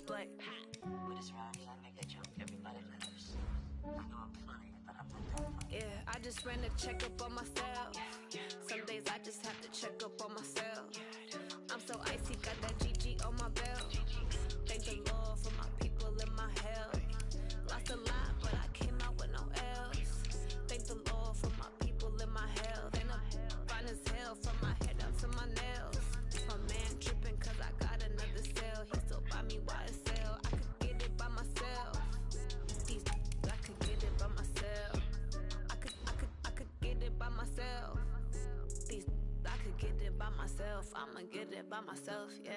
display. With his rhymes, I make that jump everybody loves. I know I'm funny, but I'm not that funny. Yeah, I just ran a checkup on myself. Some days I just have to check up on myself. I'm so icy, got that GG on my belt. Thank the Lord for my people in my health. Lost a lot, but I came out with no else. Thank the Lord for my people in my health. And I'm fine as hell from my head down to my nails. My man tripping cause I got another cell. He still buy me YSL. I could get it by myself. These I could get it by myself. I could get it by myself. These I could get it by myself. I'ma get it by myself, yeah.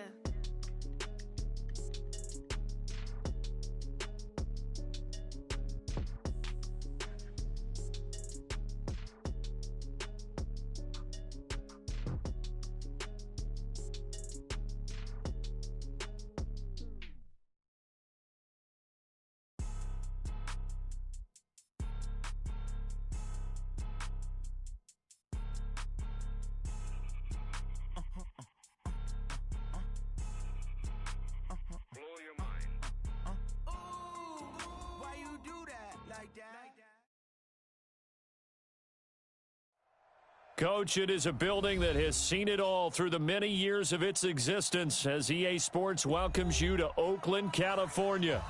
Coach, it is a building that has seen it all through the many years of its existence as EA Sports welcomes you to Oakland, California.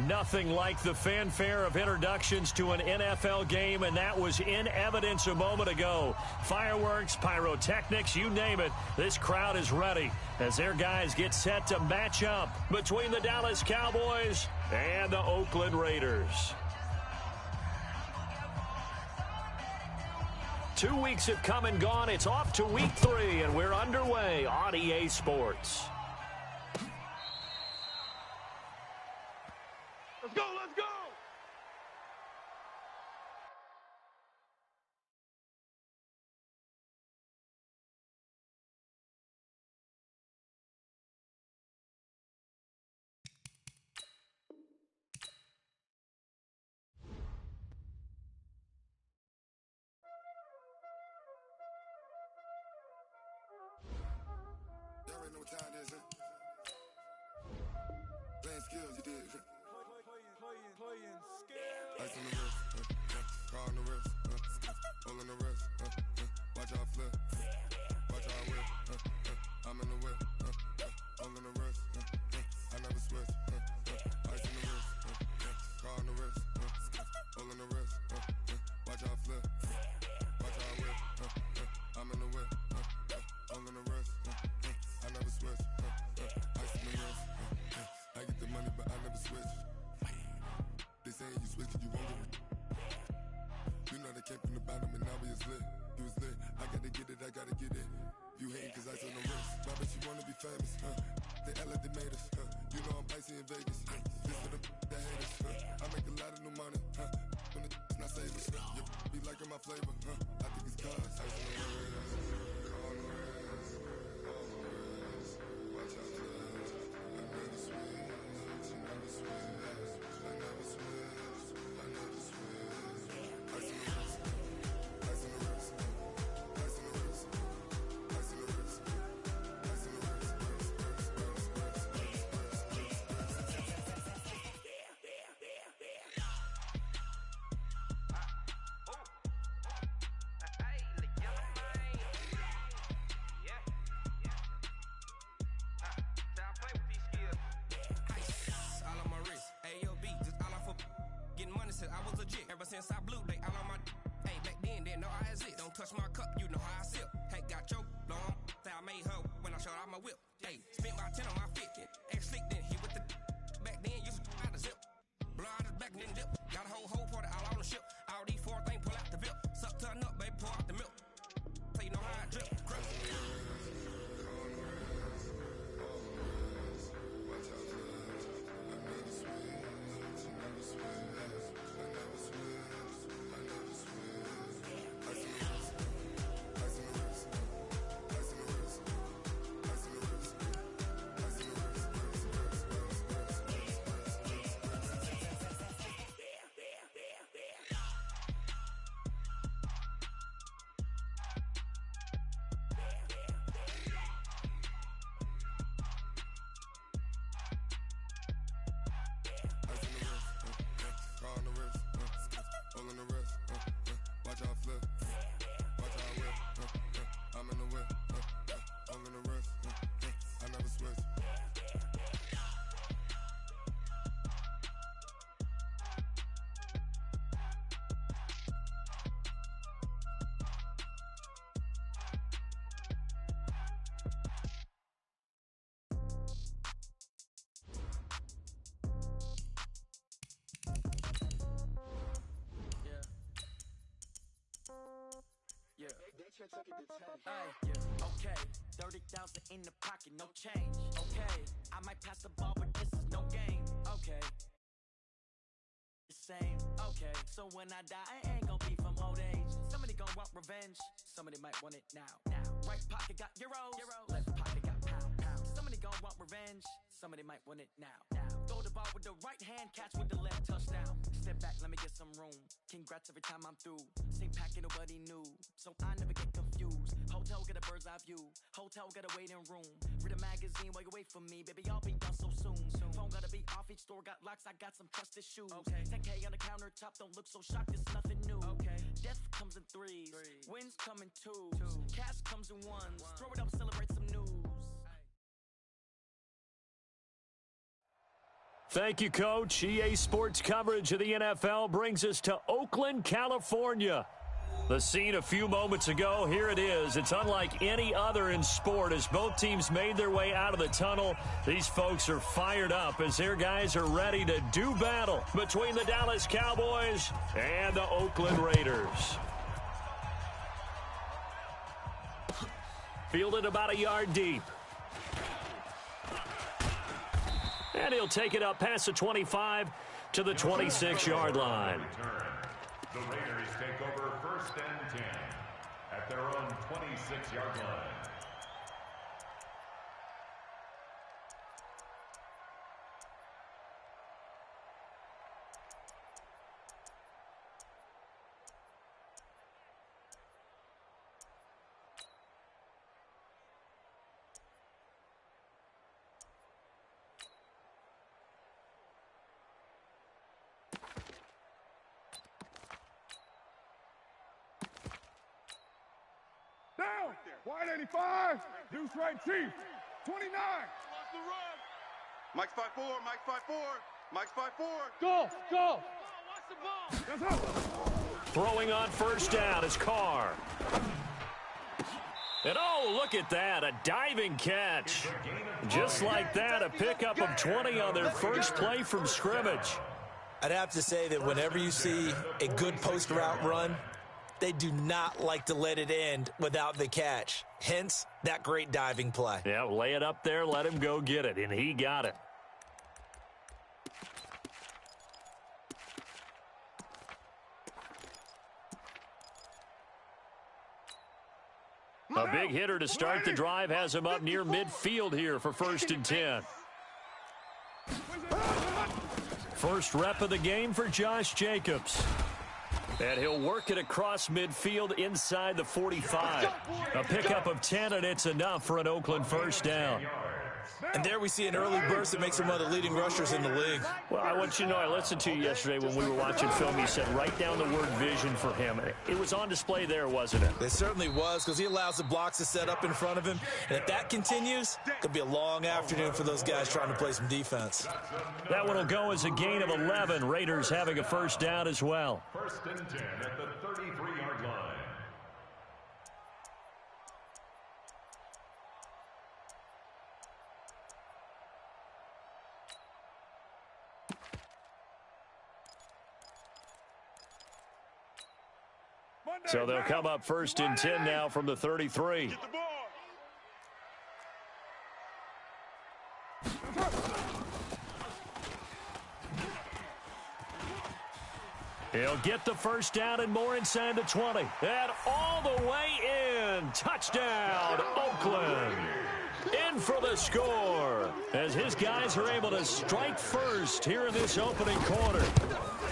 Nothing like the fanfare of introductions to an NFL game, and that was in evidence a moment ago. Fireworks, pyrotechnics, you name it. This crowd is ready as their guys get set to match up between the Dallas Cowboys and the Oakland Raiders. 2 weeks have come and gone. It's off to week 3, and we're underway on EA Sports. Let's go, let's go! Y'all already know what time it is, huh? Playing skills, you did. Playing skills. Ice on the wrist, car on the wrist, hole in the wrist, watch out flip, watch out whip, I'm in the whip, hole in the wrist, I never switch, ice on the wrist, car on the wrist, hole in the wrist, watch out flip, watch out whip, I'm in the whip, hole in the wrist, I never switch, ice on the wrist, I get the money but I never switch. They saying you switch and you won't get it. You know they came from the bottom and now we is lit. You was lit, I gotta get it, I gotta get it. You hating cause ice on the wrist. Why bet you wanna be famous, They act like they made us, You know I'm icy in Vegas, This for the that hate us, I make a lot of new money, When the not savers, You be liking my flavor, I think it's cause ice on the wrist, on the wrist, on the wrist. Watch out for this, I never switch, I never switch. Ever since I blew, they all on my hey, back then, didn't know I exist. Don't touch my cup, you know how I sip. Hey, got your long, say I made her when I showed out my whip. Hey, spent my 10 on my 50. Ex-slick, then hit with the back then, used to out the zip. Blow out his back, then dip. Got a whole party all on the ship. All these 4 things, pull out the VIP. Suck, turn up, baby, pour out the milk. So you know how I drip. Crush. all in the wrist. Watch out flip. Watch out whip. I'm in the whip. All in the wrist. I never switch. Okay, 30,000 in the pocket, no change. Okay, I might pass the ball, but this is no game. Okay, the same. Okay, so when I die, I ain't gonna be from old age. Somebody gonna want revenge. Somebody might want it now. Right pocket got euros. Left pocket got pound. Somebody gonna want revenge. Somebody might want it now. Throw the ball with the right hand, catch with the left, touchdown. Step back, let me get some room. Congrats every time I'm through. Same packet, nobody knew, so I never get confused. Hotel got a bird's eye view. Hotel got a waiting room. Read a magazine while you wait for me, baby. I'll be done so soon. Phone gotta be off, each store got locks. I got some trusted shoes. 10K on the countertop, don't look so shocked. It's nothing new. Death comes in threes. Wins come in twos. Cash comes in ones. Throw it up, celebrate some news. Thank you, Coach. EA Sports coverage of the NFL brings us to Oakland, California. The scene a few moments ago, here it is. It's unlike any other in sport as both teams made their way out of the tunnel. These folks are fired up as their guys are ready to do battle between the Dallas Cowboys and the Oakland Raiders. Fielded about a yard deep. And he'll take it up past the 25 to the 26-yard line. The Raiders take over 1st and 10 at their own 26-yard line. Down. Wide 85. Deuce right chief. 29. Mike's 5-4. Mike's 5-4. Mike's 5-4. Go. Watch the ball. That's up. Throwing on first down is Carr. And oh, look at that, a diving catch. Just like that, a pickup of 20 on their first play from scrimmage. I'd have to say that whenever you see a good post route run, they do not like to let it end without the catch. Hence, that great diving play. Yeah, lay it up there, let him go get it, and he got it. A big hitter to start the drive has him up near midfield here for 1st and 10. First rep of the game for Josh Jacobs. And he'll work it across midfield inside the 45. A pickup of 10, and it's enough for an Oakland first down. And there we see an early burst that makes him one of the leading rushers in the league. Well, I want you to know, I listened to you yesterday when we were watching film. You said write down the word vision for him. It was on display there, wasn't it? It certainly was, because he allows the blocks to set up in front of him. And if that continues, it could be a long afternoon for those guys trying to play some defense. That one will go as a gain of 11. Raiders having a first down as well. 1st and 10 at the 33-yard line. So they'll come up 1st and 10 now from the 33. Get the ball. He'll get the first down and more inside the 20. And all the way in. Touchdown, Oakland. in for the score as his guys are able to strike first here in this opening quarter.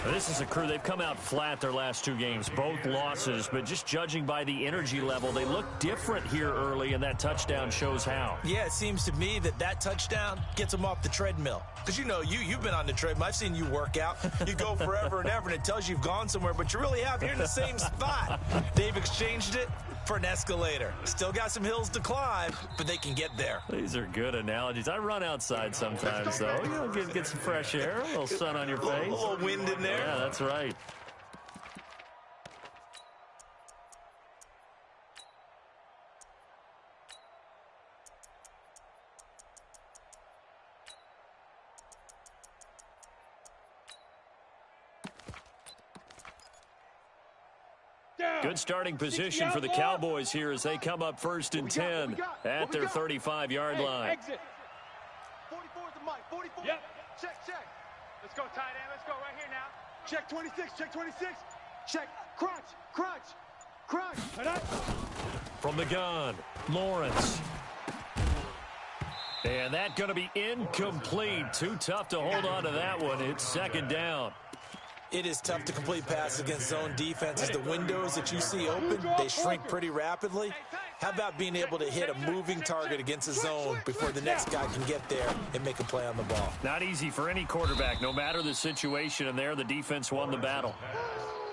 This is a crew. They've come out flat their last two games, both losses, but just judging by the energy level, they look different here early, and that touchdown shows how. Yeah, it seems to me that touchdown gets them off the treadmill. Because, you know, you've been on the treadmill. I've seen you work out. You go forever and ever, and it tells you you've gone somewhere, but you really have. You're in the same spot. They've exchanged it for an escalator. Still got some hills to climb, but they can get there. These are good analogies. I run outside sometimes, though. You know, get some fresh air, a little sun on your face. A little wind in there. Yeah, that's right. Good starting position for the Cowboys here as they come up 1st and 10 at their 35-yard line. Exit. 44 is the mic. 44. Yep. Check. Let's go, tight end. Let's go right here now. Check 26. Check 26. Check. Crunch. From the gun, Lawrence. And that's going to be incomplete. Too tough to hold on to that one. It's 2nd down. It is tough to complete passes against zone defenses. The windows that you see open, they shrink pretty rapidly. How about being able to hit a moving target against a zone before the next guy can get there and make a play on the ball? Not easy for any quarterback, no matter the situation, and there the defense won the battle.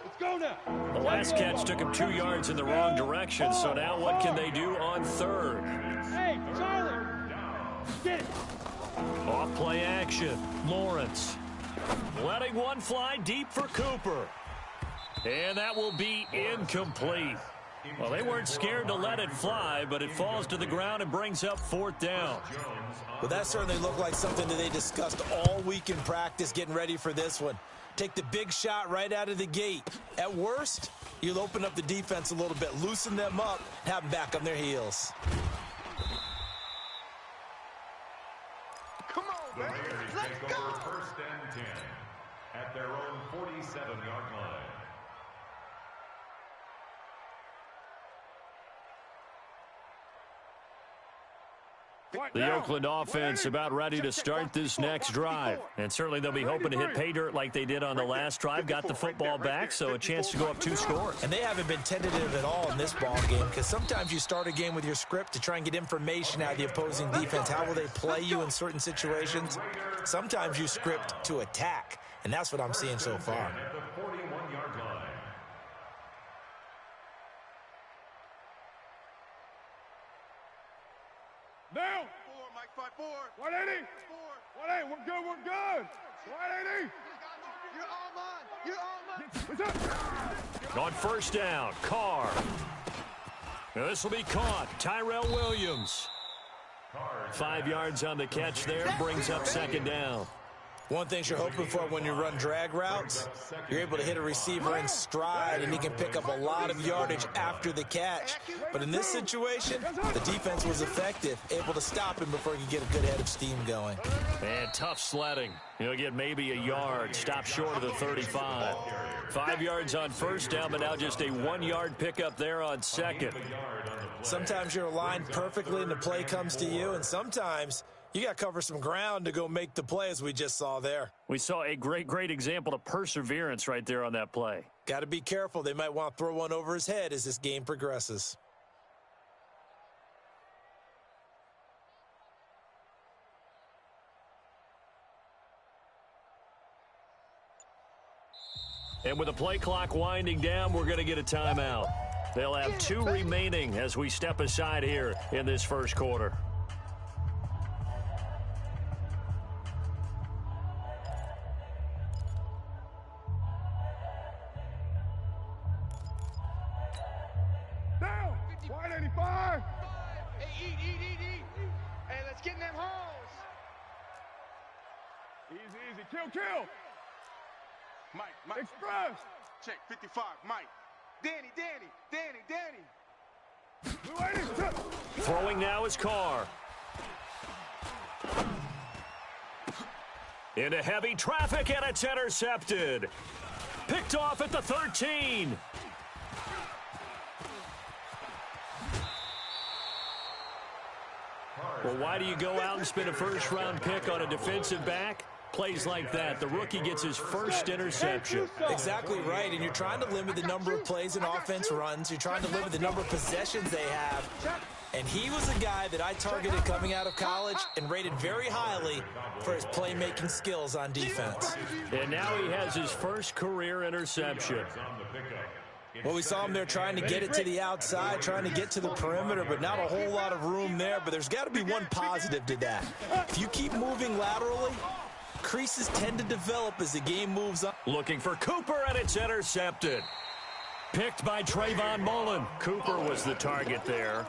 Let's go now. The last catch took him 2 yards in the wrong direction, so now what can they do on 3rd? Hey, Charlie. Get it. Off play action, Lawrence. Letting one fly deep for Cooper. And that will be incomplete. Well, they weren't scared to let it fly, but it falls to the ground and brings up 4th down. Well, that certainly looked like something that they discussed all week in practice getting ready for this one. Take the big shot right out of the gate. At worst, you'll open up the defense a little bit, loosen them up, have them back on their heels. Come on, man. Let's go. 1st and 10 at their own 47-yard line. The Oakland offense about ready to start this next drive. And certainly they'll be hoping to hit pay dirt like they did on the last drive. Got the football back, so a chance to go up 2 scores. And they haven't been tentative at all in this ball game because sometimes you start a game with your script to try and get information out of the opposing defense. How will they play you in certain situations? Sometimes you script to attack, and that's what I'm seeing so far. At the 41-yard line. Down. 4, Mike 5-4. 180. 180. We're good. 180. You're all mine. What's up? On 1st down, Carr. Now this will be caught. Tyrell Williams. 5 yards on the catch there, brings up 2nd down. One thing you're hoping for when you run drag routes, you're able to hit a receiver in stride, and he can pick up a lot of yardage after the catch. But in this situation, the defense was effective, able to stop him before he could get a good head of steam going. And tough sledding. He'll get maybe a yard, stop short of the 35. 5 yards on 1st down, but now just a 1-yard pickup there on 2nd. Sometimes you're aligned perfectly and the play comes to you, and sometimes you got to cover some ground to go make the play, as we just saw there. We saw a great example of perseverance right there on that play. Got to be careful. They might want to throw one over his head as this game progresses. And with the play clock winding down, we're going to get a timeout. They'll have 2 remaining as we step aside here in this 1st quarter. Down. 185. Hey, eat. Hey, let's get in them holes. Easy. Kill. Mike. Express. Check 55, Mike. Danny. 280. Throwing now is Carr. Into heavy traffic, and it's intercepted. Picked off at the 13. Well, why do you go out and spend a first-round pick on a defensive back? Plays like that. The rookie gets his first interception. Exactly right, and you're trying to limit the number of plays an offense runs. You're trying to limit the number of possessions they have. And he was a guy that I targeted coming out of college and rated very highly for his playmaking skills on defense. And now he has his first career interception. Well, we saw him there trying to get it to the outside, trying to get to the perimeter, but not a whole lot of room there. But there's got to be one positive to that. If you keep moving laterally, creases tend to develop as the game moves on. Looking for Cooper, and it's intercepted. Picked by Trayvon Mullen. Cooper was the target there.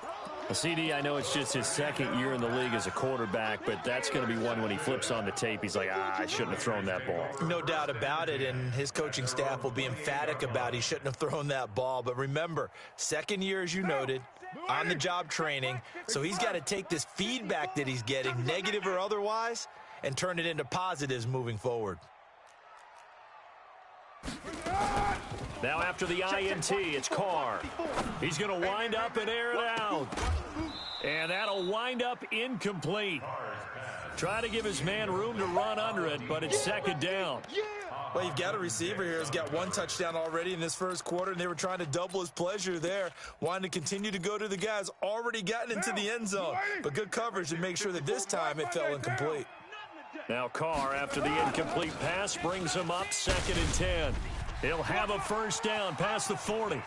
CD, I know it's just his second year in the league as a quarterback, but that's going to be one when he flips on the tape. He's like, I shouldn't have thrown that ball. No doubt about it, and his coaching staff will be emphatic about he shouldn't have thrown that ball. But remember, second year, as you noted, on-the-job training, so he's got to take this feedback that he's getting, negative or otherwise, and turn it into positives moving forward. Now after the INT, it's Carr. He's going to wind up and air it out. And that'll wind up incomplete. Try to give his man room to run under it, but it's second down. Well, you've got a receiver here who's got one touchdown already in this first quarter, and they were trying to double his pleasure there, wanting to continue to go to the guys already gotten into the end zone. But good coverage to make sure that this time it fell incomplete. Now Carr, after the incomplete pass, brings him up 2nd and 10. He'll have a first down past the 40.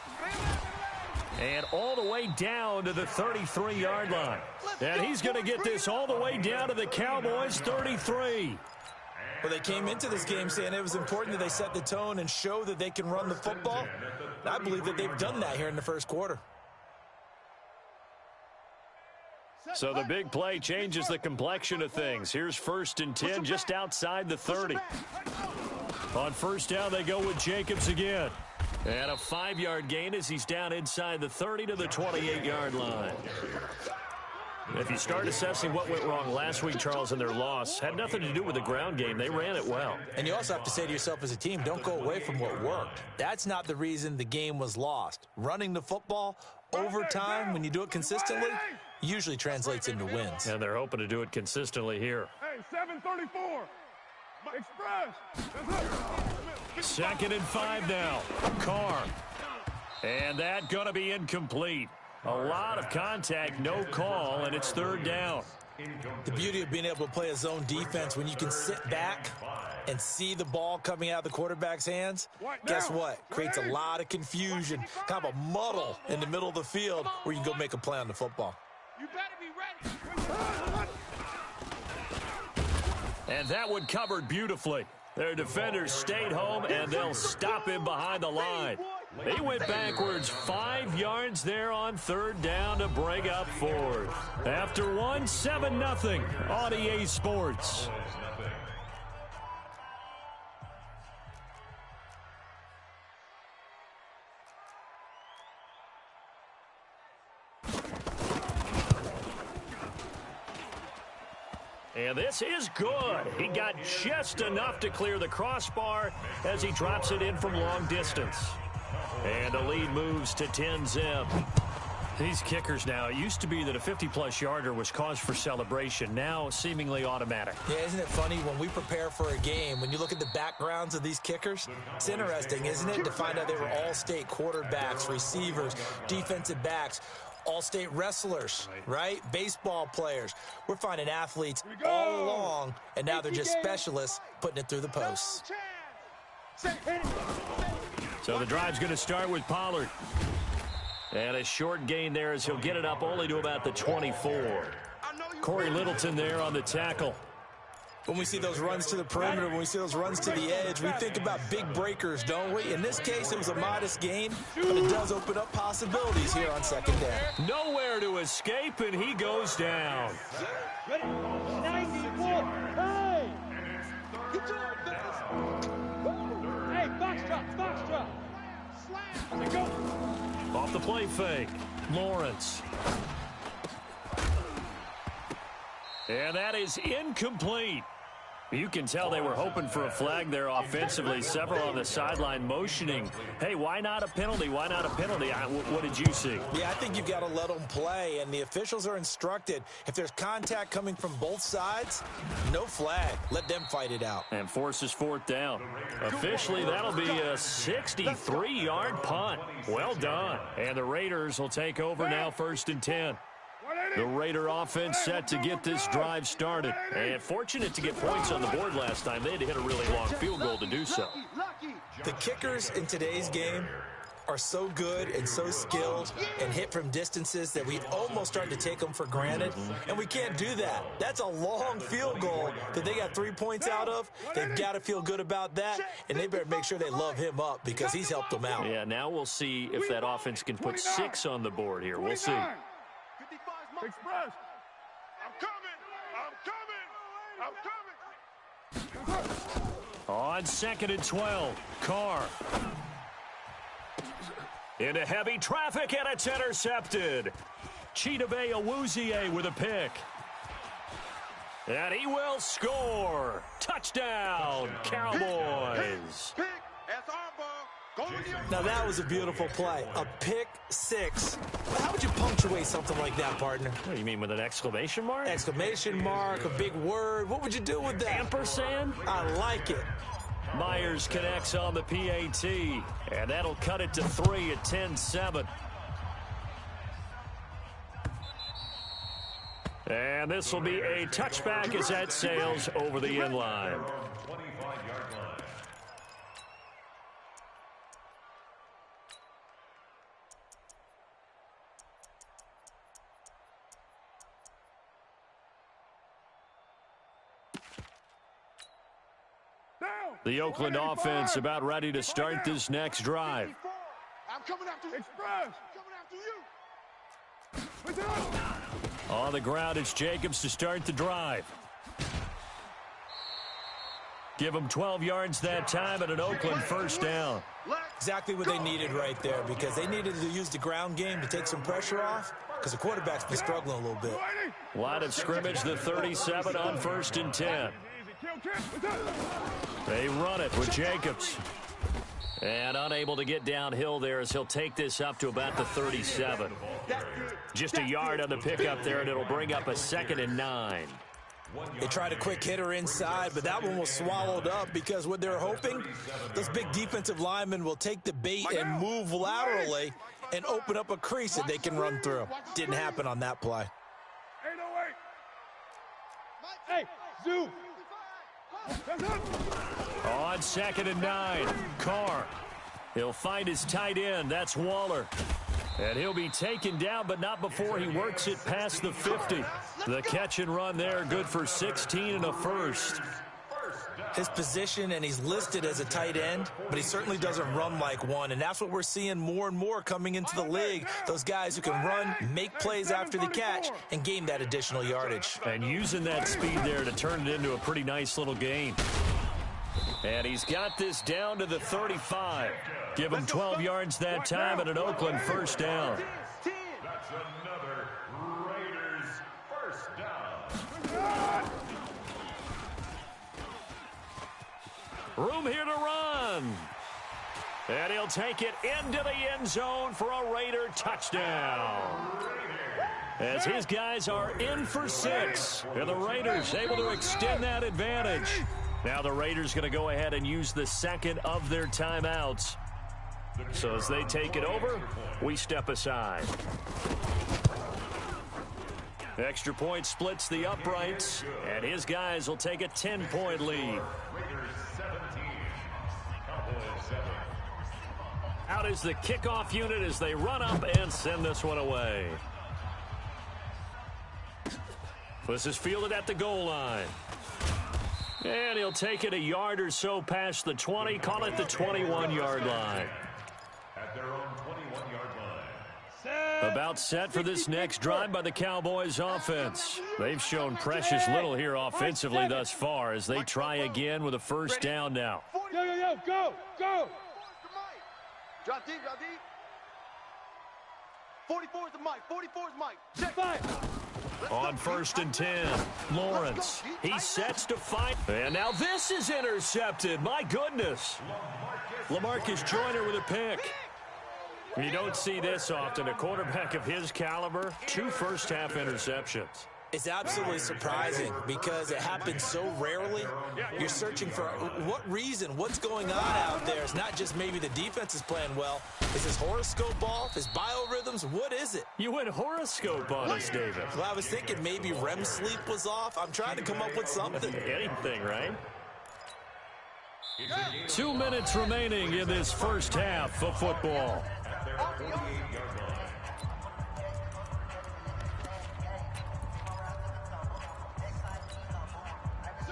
And all the way down to the 33-yard line. And he's going to get this all the way down to the Cowboys' 33. Well, they came into this game saying it was important that they set the tone and show that they can run the football. And I believe that they've done that here in the first quarter. So the big play changes the complexion of things. Here's 1st and 10 just outside the 30. On first down, they go with Jacobs again. And a 5-yard gain as he's down inside the 30 to the 28-yard line. If you start assessing what went wrong last week, Charles, in their loss, had nothing to do with the ground game. They ran it well. And you also have to say to yourself as a team, don't go away from what worked. That's not the reason the game was lost. Running the football over time, when you do it consistently, usually translates into wins. And they're hoping to do it consistently here. Hey, 734. Express. 2nd and 5 now. Carr. And that going to be incomplete. A lot of contact, no call, and it's 3rd down. The beauty of being able to play a zone defense when you can sit back and see the ball coming out of the quarterback's hands, guess what? Creates a lot of confusion, kind of a muddle in the middle of the field where you can go make a play on the football. You better be ready. And that one covered beautifully. Their defenders stayed home, and they'll stop him behind the line. He went backwards 5 yards there on 3rd down to bring up 4th. After 1, 7-0 on EA Sports. And this is good. He got just enough to clear the crossbar as he drops it in from long distance. And the lead moves to 10-zip. These kickers now, it used to be that a 50-plus yarder was cause for celebration. Now seemingly automatic. Yeah, isn't it funny when we prepare for a game, when you look at the backgrounds of these kickers, it's interesting, isn't it, to find out they were all-state quarterbacks, receivers, defensive backs, all-state wrestlers, right? Baseball players. We're finding athletes all along, and now they're just specialists putting it through the posts. So the drive's going to start with Pollard. And a short gain there as he'll get it up only to about the 24. Corey Littleton there on the tackle. When we see those runs to the perimeter, when we see those runs to the edge, we think about big breakers, don't we? In this case, it was a modest gain, but it does open up possibilities here on 2nd down. Nowhere to escape, and he goes down. Ready? 94. Hey! Good job, fellas. Hey, foxtrot. Slam. Go. Off the play fake, Lawrence. And that is incomplete. You can tell they were hoping for a flag there offensively. Several on the sideline motioning, hey, why not a penalty? Why not a penalty? What did you see? Yeah, I think you've got to let them play, and the officials are instructed. If there's contact coming from both sides, no flag. Let them fight it out. And forces fourth down. Officially, that'll be a 63-yard punt. Well done. And the Raiders will take over now, 1st and 10. The Raider offense set to get this drive started. And fortunate to get points on the board last time. They had to hit a really long field goal to do so. The kickers in today's game are so good and so skilled and hit from distances that we almost start to take them for granted, and we can't do that. That's a long field goal that they got 3 points out of. They've got to feel good about that, and they better make sure they love him up because he's helped them out. Yeah, now we'll see if that offense can put 6 on the board here. We'll see. Express. I'm coming. On 2nd and 12, Carr. Into heavy traffic, and it's intercepted. Chidobe Awuzie with a pick. And he will score. Touchdown, Cowboys. Now, that was a beautiful play. A pick 6. How would you punctuate something like that, partner? What do you mean, with an exclamation mark? Exclamation mark, a big word. What would you do with that? Ampersand? I like it. Myers connects on the PAT, and that'll cut it to 3 at 10-7. And this will be a touchback as that sails over the end line. The Oakland offense about ready to start this next drive. I'm coming after you. Express. Coming after you. On the ground, it's Jacobs to start the drive. Give them 12 yards that time and an Oakland 1st down. Exactly what they needed right there, because they needed to use the ground game to take some pressure off, because the quarterback's been struggling a little bit. Line of scrimmage, the 37 on 1st and 10. They run it with Jacobs. And unable to get downhill there as he'll take this up to about the 37. Just a yard on the pickup there, and it'll bring up a 2nd and 9. They tried a quick hitter inside, but that one was swallowed up because what they're hoping, those big defensive linemen will take the bait and move laterally and open up a crease that they can run through. Didn't happen on that play. 808. Hey, Zoo. On 2nd and 9, Carr. He'll find his tight end. That's Waller. And he'll be taken down, but not before he works it past the 50. The catch and run there, good for 16 and a 1st. His position, and he's listed as a tight end, but he certainly doesn't run like one, and that's what we're seeing more and more coming into the league. Those guys who can run, make plays after the catch, and gain that additional yardage. And using that speed there to turn it into a pretty nice little gain. And he's got this down to the 35. Give him 12 yards that time and an Oakland 1st down. That's another Raiders 1st down. Room here to run. And he'll take it into the end zone for a Raider touchdown. As his guys are in for 6. And the Raiders able to extend that advantage. Now the Raiders going to go ahead and use the 2nd of their timeouts. So as they take it over, we step aside. Extra point splits the uprights, and his guys will take a 10-point lead. Out is the kickoff unit as they run up and send this one away. This is fielded at the goal line. And he'll take it a yard or so past the 20, call it the 21-yard line. At their own 21-yard line. About set for this next drive by the Cowboys offense. They've shown precious little here offensively thus far as they try again with a 1st down now. Yo, go. Drop deep. 44 is the mic. Check. 5. On 1st and 10, Lawrence. He sets to fight. And now this is intercepted. My goodness. LaMarcus Joyner with a pick. You don't see this often. A quarterback of his caliber, 2 first-half interceptions. It's absolutely surprising because it happens so rarely. You're searching for what reason, what's going on out there. It's not just maybe the defense is playing well. Is his horoscope off? His biorhythms? What is it? You went horoscope on us, David. Well, I was thinking maybe REM sleep was off. I'm trying to come up with something. Anything, right? 2 minutes remaining in this first half of football.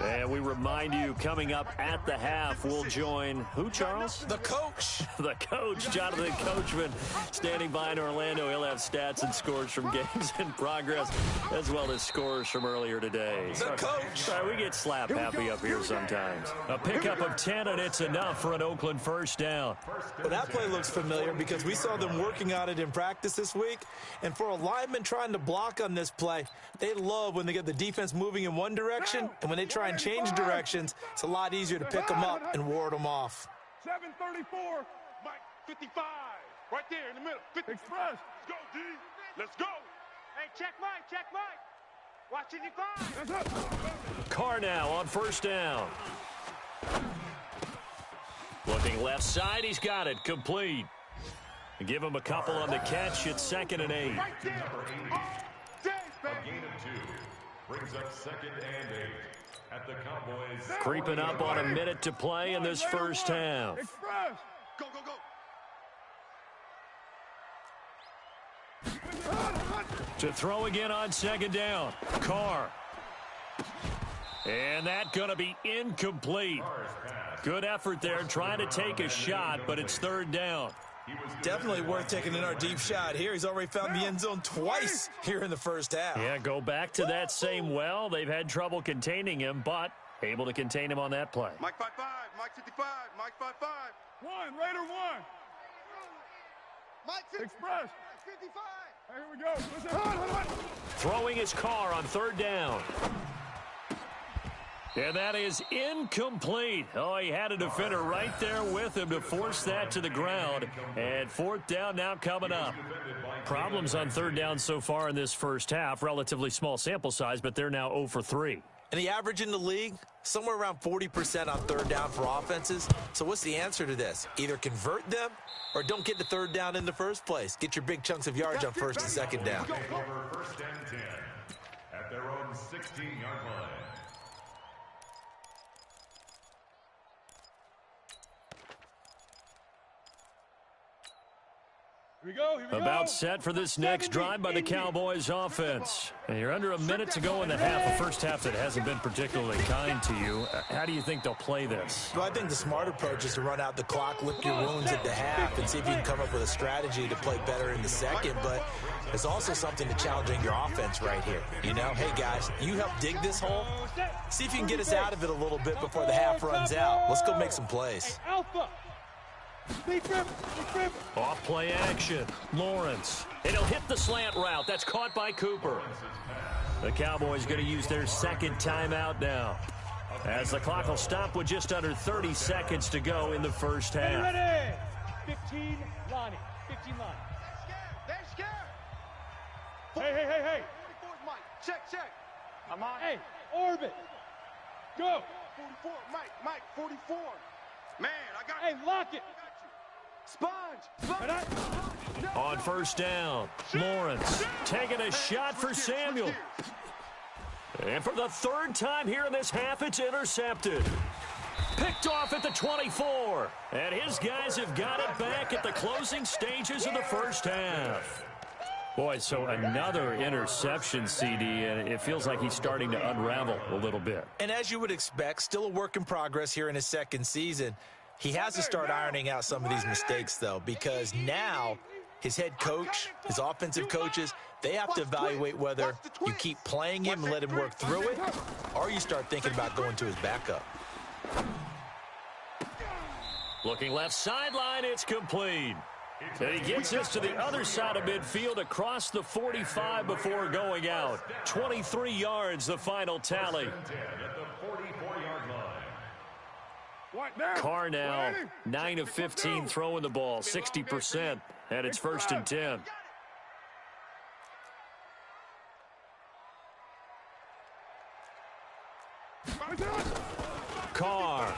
And we remind you, coming up at the half, we'll join who, Charles? The coach. The coach, Jonathan Coachman, standing by in Orlando. He'll have stats and scores from games in progress, as well as scores from earlier today. The coach. Sorry, we get slap happy up here sometimes. A pickup of 10, and it's enough for an Oakland first down. Well, that play looks familiar because we saw them working on it in practice this week. And for a lineman trying to block on this play, they love when they get the defense moving in one direction, and when they try and change directions, it's a lot easier to pick them up and ward them off. 734, Mike, 55. Right there in the middle. 50. Express. Let's go, D. Let's go. Hey, check Mike. Check Mike. Watch 55. That's up. Carr now on first down. Looking left side, he's got it. Complete. Give him a couple on the catch. It's 2nd and 8. Right there. A gain of 2 brings up 2nd and 8 at the Cowboys. Creeping up on a minute to play in this first half. Express. Go, go, go. To throw again on 2nd down. Carr. And that going to be incomplete. Good effort there, trying to take a shot, but it's 3rd down. Definitely worth taking in our deep shot here. He's already found the end zone twice here in the first half. Yeah, go back to that same well. They've had trouble containing him, but able to contain him on that play. Mike 55, Mike 55, Mike 55. 1, Raider 1. Mike Express. 55. Here we go. Listen. Throwing his Carr on 3rd down. And that is incomplete. Oh, he had a defender right there with him to force that to the ground. And 4th down now coming up. Problems on 3rd down so far in this first half. Relatively small sample size, but they're now 0 for 3. And the average in the league, somewhere around 40% on 3rd down for offenses. So what's the answer to this? Either convert them or don't get to 3rd down in the first place. Get your big chunks of yards on 1st and 2nd down. Over 1st and 10 at their own 16-yard line. Here we go. About set for this next drive by the Cowboys offense. And you're under a minute to go in the half, a first half that hasn't been particularly kind to you. How do you think they'll play this? Well, I think the smart approach is to run out the clock, lick your wounds at the half, and see if you can come up with a strategy to play better in the second. But there's also something to challenging your offense right here. You know, hey, guys, you help dig this hole. See if you can get us out of it a little bit before the half runs out. Let's go make some plays. Alpha. Off play action. Lawrence. And he'll hit the slant route. That's caught by Cooper. The Cowboys going to use their 2nd timeout now, as the clock will stop with just under 30 seconds to go in the first half. Ready. 15, Lonnie. 15, Lonnie. They're scared. Hey. 44 Mike. Check. I'm on. Hey, orbit. Go. 44, Mike, 44. Man, I got Hey, lock it. Sponge. On 1st down, Lawrence taking a shot for Samuel. And for the 3rd time here in this half, it's intercepted. Picked off at the 24. And his guys have got it back at the closing stages of the first half. Boy, so another interception, CD, and it feels like he's starting to unravel a little bit. And as you would expect, still a work in progress here in his 2nd season. He has to start ironing out some of these mistakes, though, because now his head coach, his offensive coaches, they have to evaluate whether you keep playing him and let him work through it, or you start thinking about going to his backup. Looking left sideline, it's complete. And he gets this to the other side of midfield across the 45 before going out. 23 yards, the final tally. At the 44-yard line. Carr now 9 of 15 throwing the ball, 60%, and it's 1st and 10. Carr.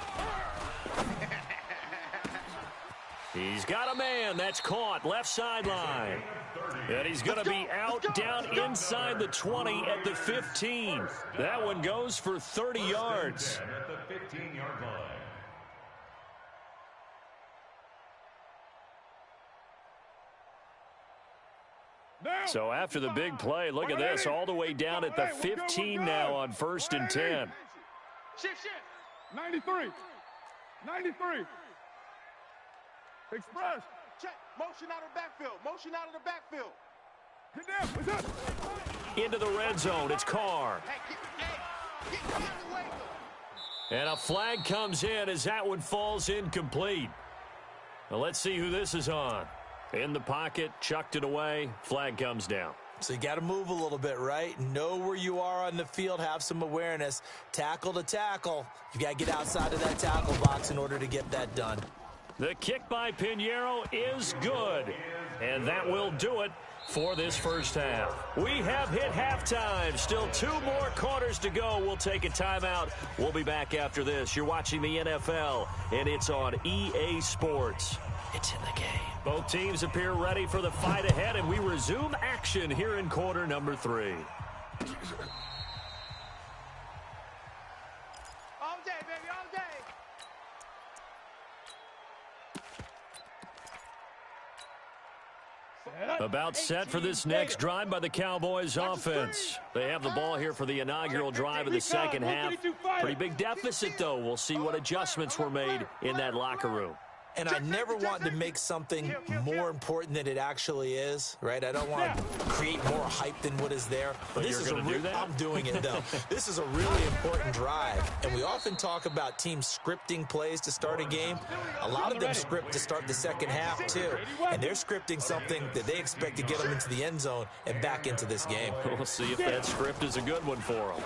He's got a man. That's caught. Left sideline. And he's going to be out down inside the 20 at the 15. That one goes for 30 yards. At the 15-yard line. So after the big play, look at this. All the way down at the 15 now on 1st and 10. Shift. 93. 93. Express. Check. Motion out of the backfield. Motion out of the backfield. Get down. What's up? Into the red zone. It's Carr. Get out of the way. And a flag comes in as that one falls incomplete. Well, let's see who this is on. In the pocket, chucked it away, flag comes down. So you got to move a little bit, right? Know where you are on the field, have some awareness. Tackle to tackle. You got to get outside of that tackle box in order to get that done. The kick by Pinheiro is good. And that will do it for this first half. We have hit halftime. Still 2 more quarters to go. We'll take a timeout. We'll be back after this. You're watching the NFL, and it's on EA Sports. It's in the game. Both teams appear ready for the fight ahead, and we resume action here in quarter number 3. All day, baby, all day. About set for this next drive by the Cowboys offense. They have the ball here for the inaugural drive of the second half. Pretty big deficit, though. We'll see what adjustments were made in that locker room. And I never want to make something more important than it actually is, right? I don't want to create more hype than what is there. But this you're going to do that? I'm doing it, though. This is a really important drive. And we often talk about teams scripting plays to start a game. A lot of them script to start the second half, too. And they're scripting something that they expect to get them into the end zone and back into this game. We'll see if that script is a good one for them.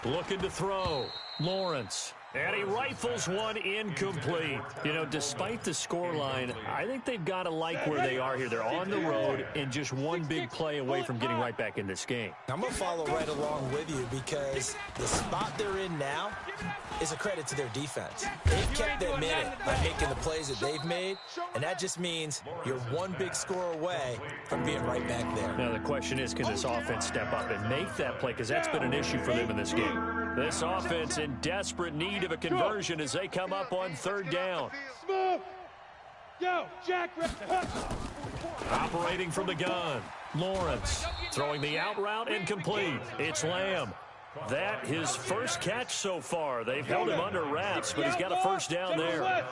Looking to throw. Lawrence. And he rifles one incomplete. You know, despite the scoreline, I think they've got to like where they are here. They're on the road and just one big play away from getting right back in this game. I'm going to follow right along with you because the spot they're in now is a credit to their defense. They've kept them in it by making the plays that they've made, and that just means you're one big score away from being right back there. Now, the question is, can this offense step up and make that play? Because that's been an issue for them in this game. This offense in desperate need of a conversion as they come up on 3rd down. Yo, Jack. Operating from the gun. Lawrence throwing the out route incomplete. It's Lamb. That his first catch so far. They've held him under wraps, but he's got a first down there.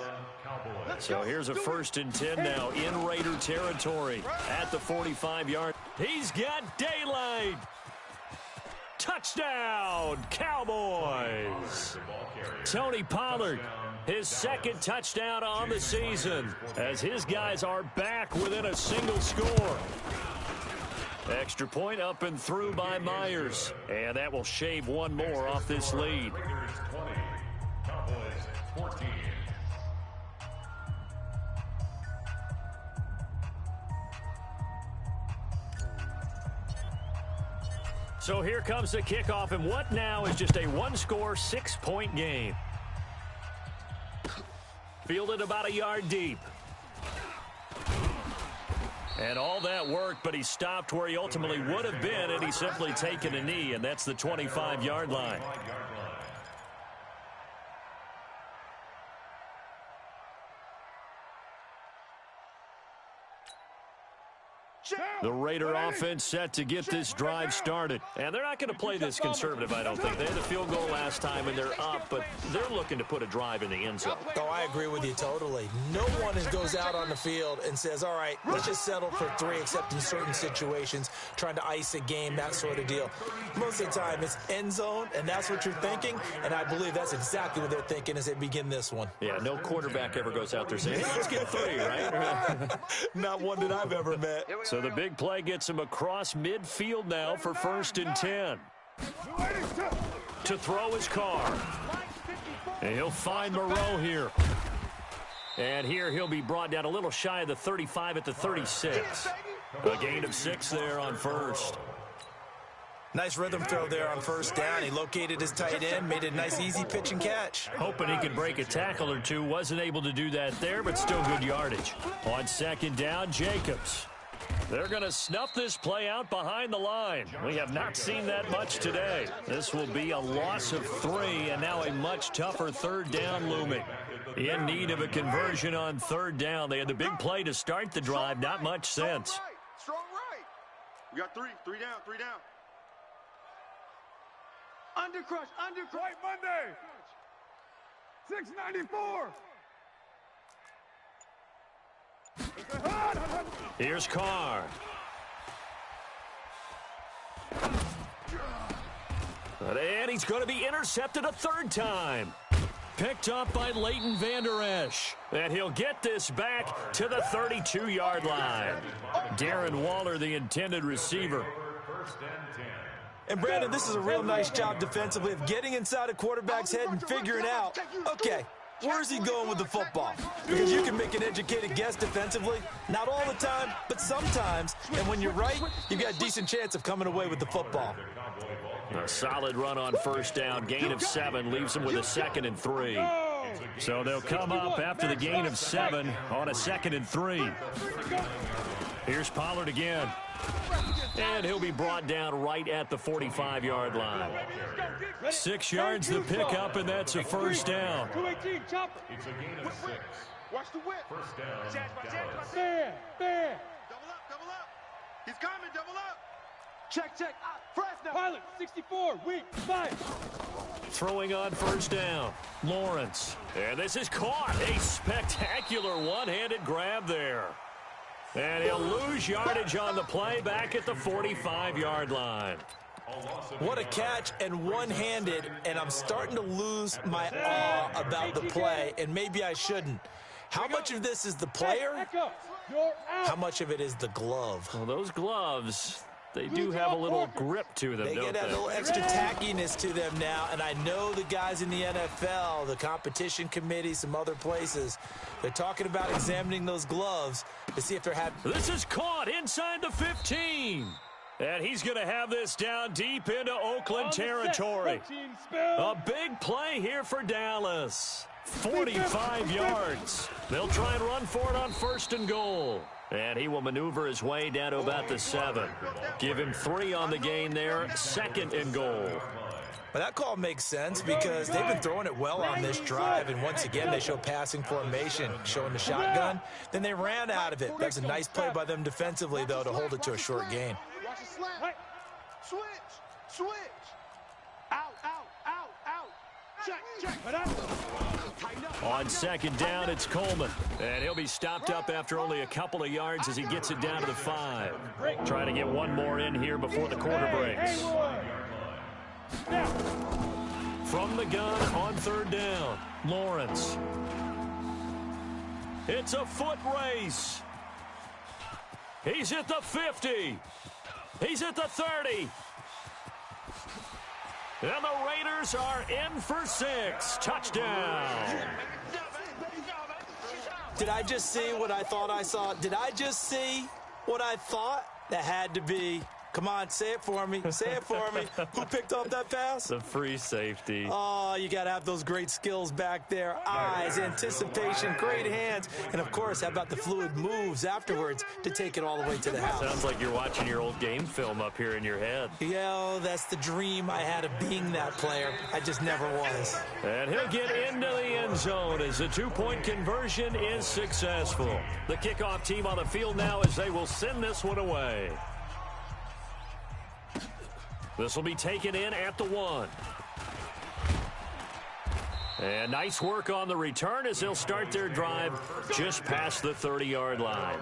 So here's a 1st and 10 now in Raider territory at the 45-yard. He's got daylight. Touchdown, Cowboys. Tony Pollard, his 2nd touchdown on the season as his guys are back within a single score. Extra point up and through by Myers, and that will shave one more off this lead. Raiders 20, Cowboys 14. So here comes the kickoff, and what now is just a one-score, 6-point game. Fielded about a yard deep. And all that worked, but he stopped where he ultimately would have been, and he's simply taken a knee, and that's the 25-yard line. The Raider offense set to get this drive started. And they're not going to play this conservative, I don't think. They had the field goal last time, and they're up, but they're looking to put a drive in the end zone. Oh, I agree with you totally. No one goes out on the field and says, all right, let's just settle for 3, except in certain situations, trying to ice a game, that sort of deal. Most of the time, it's end zone, and that's what you're thinking, and I believe that's exactly what they're thinking as they begin this one. Yeah, no quarterback ever goes out there saying, hey, let's get 3, right? Not one that I've ever met. So the big play gets him across midfield now for 1st and 10. To throw his car. And he'll find Moreau here. And here he'll be brought down a little shy of the 35 at the 36. A gain of 6 there on 1st. Nice rhythm throw there on 1st down. He located his tight end, made a nice easy pitch and catch. Hoping he could break a tackle or two. Wasn't able to do that there, but still good yardage. On 2nd down, Jacobs. They're going to snuff this play out behind the line. We have not seen that much today. This will be a loss of 3, and now a much tougher 3rd down looming. In need of a conversion on 3rd down. They had the big play to start the drive. Not much sense. Strong right. We got 3 down, 3 down. Undercrush. White Monday. 694. Here's Carr. And he's going to be intercepted a 3rd time. Picked up by Leighton Vander Esch. And he'll get this back to the 32-yard line. Darren Waller, the intended receiver. And, Brandon, this is a real nice job defensively of getting inside a quarterback's head and figuring out, okay, where's he going with the football? Because you can make an educated guess defensively. Not all the time, but sometimes. And when you're right, you've got a decent chance of coming away with the football. A solid run on 1st down. Gain of 7 leaves them with a 2nd and 3. So they'll come up after the gain of 7 on a 2nd and 3. Here's Pollard again. And he'll be brought down right at the 45-yard line. 6 yards the pickup, and that's a 1st down. 218, chopper. It's a gain of 6. Watch the whip. 1st down. Fair. Double up. He's coming, double up. Check. Fresno. Pilot, 64, weak, 5. Throwing on 1st down. Lawrence. And this is caught. A spectacular one-handed grab there. And he'll lose yardage on the play back at the 45-yard line. What a catch and one-handed, and I'm starting to lose my awe about the play, and maybe I shouldn't. How much of this is the player? How much of it is the glove? Well, those gloves, they do have a little grip to them, They don't get that they? little extra tackiness to them now, and I know the guys in the NFL, the competition committee, some other places, they're talking about examining those gloves to see if they're having... This is caught inside the 15. And he's going to have this down deep into Oakland territory. A big play here for Dallas. 45 yards. They'll try and run for it on 1st and goal. And he will maneuver his way down to about the 7. Give him 3 on the gain there. 2nd and goal. But that call makes sense because they've been throwing it well on this drive, and once again they show passing formation, showing the shotgun. Then they ran out of it. That's a nice play by them defensively, though, to hold it to a short gain. Watch the slant. Switch. Out. Check. On 2nd down, it's Coleman. And he'll be stopped up after only a couple of yards as he gets it down to the 5. Trying to get one more in here before the quarter breaks. From the gun on 3rd down, Lawrence. It's a foot race. He's at the 50. He's at the 30. And the Raiders are in for 6. Touchdown. Did I just see what I thought I saw? Did I just see what I thought? That had to be. Come on, say it for me. Say it for me. Who picked up that pass? The free safety. Oh, you got to have those great skills back there. Eyes, anticipation, great hands. And, of course, how about the fluid moves afterwards to take it all the way to the house? Sounds like you're watching your old game film up here in your head. Yeah, that's the dream I had of being that player. I just never was. And he'll get into the end end zone as the two-point conversion is successful. The kickoff team on the field now as they will send this one away. This will be taken in at the 1. And nice work on the return as they'll start their drive just past the 30-yard line.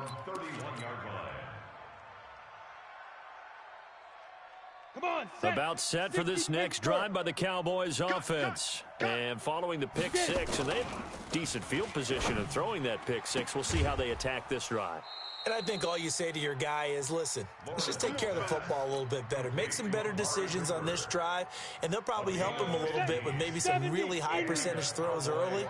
About set for this next drive by the Cowboys offense. And following the pick 6, and they have decent field position in throwing that pick 6. We'll see how they attack this drive. And I think all you say to your guy is, listen, let's just take care of the football a little bit better. Make some better decisions on this drive, and they'll probably help him a little bit with maybe some really high percentage throws early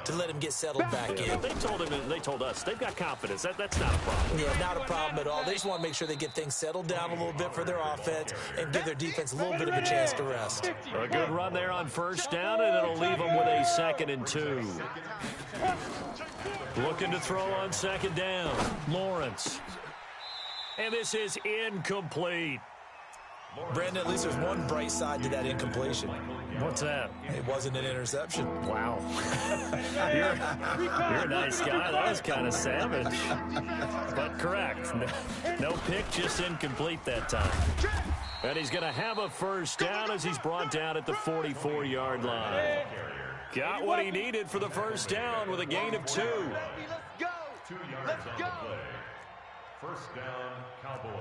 to let him get settled back in. They told us they've got confidence. That's not a problem. Yeah, not a problem at all. They just want to make sure they get things settled down a little bit for their offense and give their defense a little bit of a chance to rest. A good run there on first down, and it'll leave them with a 2nd and 2. Looking to throw on 2nd down. Lawrence. And this is incomplete. Brandon, at least there's one bright side to that incompletion. What's that? It wasn't an interception. Wow. you're a nice guy. That was kind of savage. But correct. No pick, just incomplete that time. And he's going to have a first down as he's brought down at the 44-yard line. Got what he needed for the first down with a gain of 2. Let's go. 2 yards on the play. First down, Cowboys.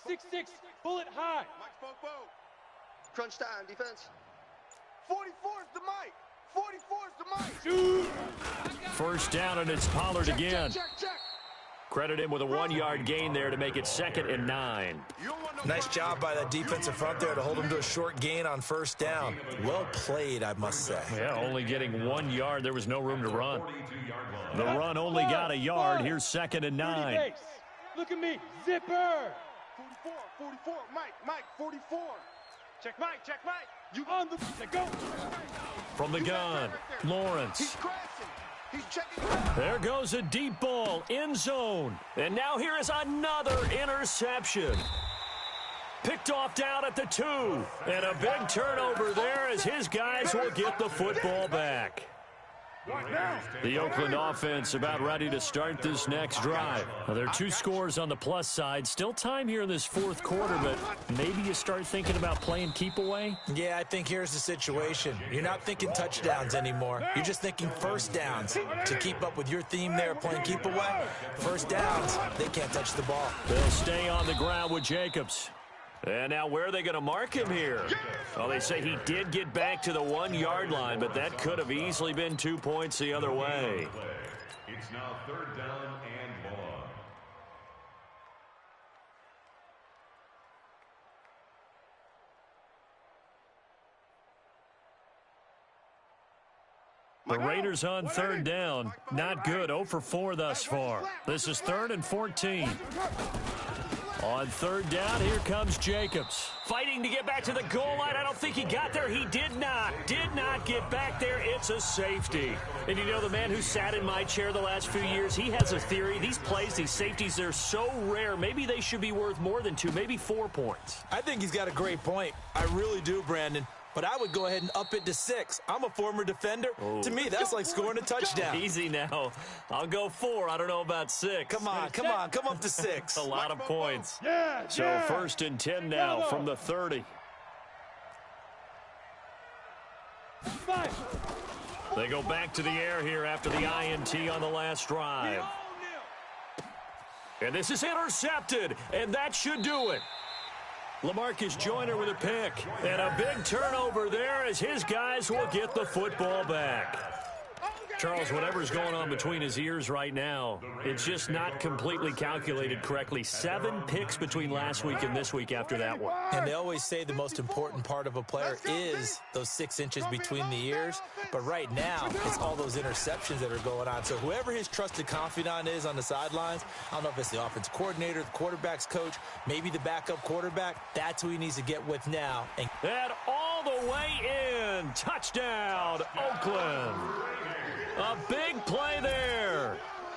6-6, bullet high. Mike Spoke. Crunch time, defense. 44 is the mic. 44 is the mic. First down, and it's Pollard again. Check. Credit him with a 1-yard gain there to make it 2nd and 9. Nice job by that defensive front there to hold him to a short gain on first down. Well played, I must say. Yeah, only getting 1 yard. There was no room to run. The run only got a yard. Here's 2nd and 9. Look at me, zipper. 44, Mike, 44. Check Mike. You on the go. From the gun, Lawrence. He's crashing. He's checking. There goes a deep ball, end zone. And now here is another interception. Picked off down at the 2. And a big turnover there as his guys will get the football back. The Oakland offense about ready to start this next drive. Now, there are 2 scores on the plus side. Still time here in this 4th quarter, but maybe you start thinking about playing keep away? Yeah, I think here's the situation. You're not thinking touchdowns anymore. You're just thinking first downs. To keep up with your theme there, playing keep away, first downs, they can't touch the ball. They'll stay on the ground with Jacobs. And now where are they going to mark him here? Well, they say he did get back to the 1-yard line, but that could have easily been 2 points the other way. It's now 3rd down and 1. The Raiders on 3rd down. Not good. 0 for 4 thus far. This is 3rd and 14. On 3rd down, here comes Jacobs. Fighting to get back to the goal line. I don't think he got there. He did not get back there. It's a safety. And you know, the man who sat in my chair the last few years, he has a theory. These plays, these safeties, they're so rare. Maybe they should be worth more than 2, maybe 4 points. I think he's got a great point. I really do, Brandon. But I would go ahead and up it to 6. I'm a former defender. Oh. To me, that's like scoring a touchdown. Easy now. I'll go 4. I don't know about 6. Come up to 6. A lot of points. So 1st and 10 now from the 30. They go back to the air here after the INT on the last drive. And this is intercepted, and that should do it. LaMarcus Joyner with a pick, and a big turnover there as his guys will get the football back. Charles, whatever's going on between his ears right now, it's just not completely calculated correctly. 7 picks between last week and this week after that one. And they always say the most important part of a player is those 6 inches between the ears. But right now, it's all those interceptions that are going on. So whoever his trusted confidant is on the sidelines, I don't know if it's the offensive coordinator, the quarterback's coach, maybe the backup quarterback, that's who he needs to get with now. And all the way in. Touchdown, Oakland. A big play there.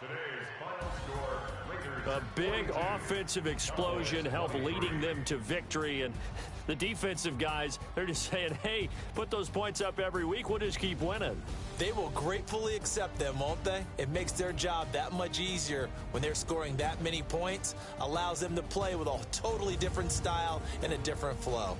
Today's final score, Lakers A big 42. offensive explosion helped leading them to victory. And the defensive guys, they're just saying, hey, put those points up every week. We'll just keep winning. They will gratefully accept them, won't they? It makes their job that much easier when they're scoring that many points, allows them to play with a totally different style and a different flow.